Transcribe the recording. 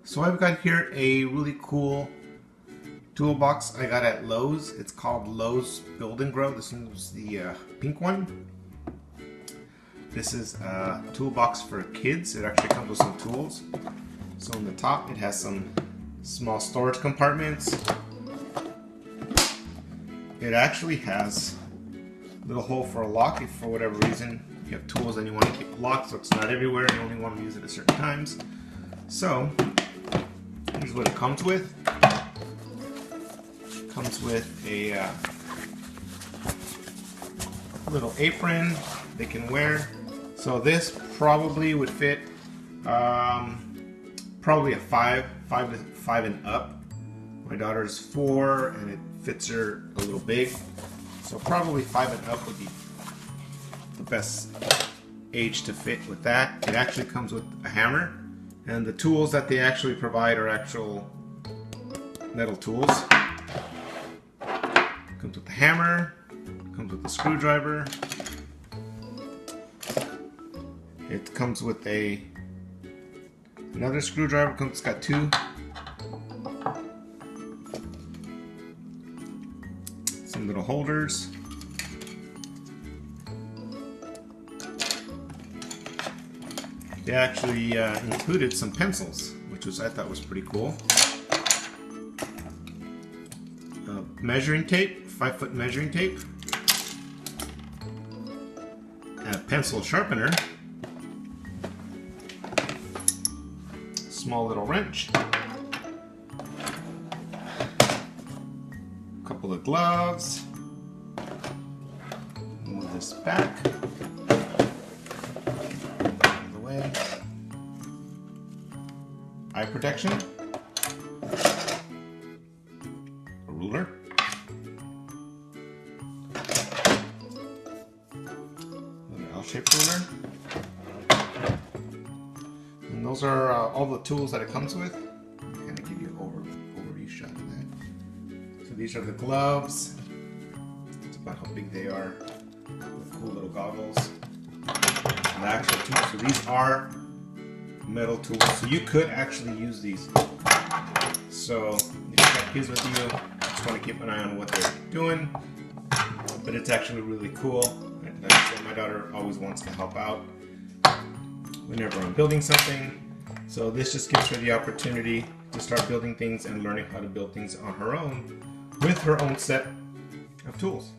So I've got here a really cool toolbox I got at Lowe's. It's called Lowe's Build and Grow. This is the pink one. This is a toolbox for kids. It actually comes with some tools. So on the top it has some small storage compartments. It actually has a little hole for a lock if for whatever reason you have tools and you want to keep it locked so it's not everywhere, you only want to use it at certain times. So here's what it comes with. It comes with a little apron they can wear. So this probably would fit probably a 5 and up. My daughter's 4 and it fits her a little big. So probably 5 and up would be the best age to fit with that. It actually comes with a hammer, and the tools that they actually provide are actual metal tools. Comes with the hammer, comes with the screwdriver. It comes with another screwdriver. It's got 2. Some little holders. They actually included some pencils, which I thought was pretty cool. Measuring tape, 5-foot measuring tape. And a pencil sharpener. Small little wrench. Couple of gloves. Move this back. Out of the way. Eye protection. A ruler. Another L-shaped ruler. And those are all the tools that it comes with. I'll kind of give you an overview shot of that. So these are the gloves. That's about how big they are. With cool little goggles. And the actual tools. So these are metal tools. So you could actually use these. So if you got kids with you, just want to keep an eye on what they're doing. But it's actually really cool. Like I said, my daughter always wants to help out whenever I'm building something. So this just gives her the opportunity to start building things and learning how to build things on her own with her own set of tools.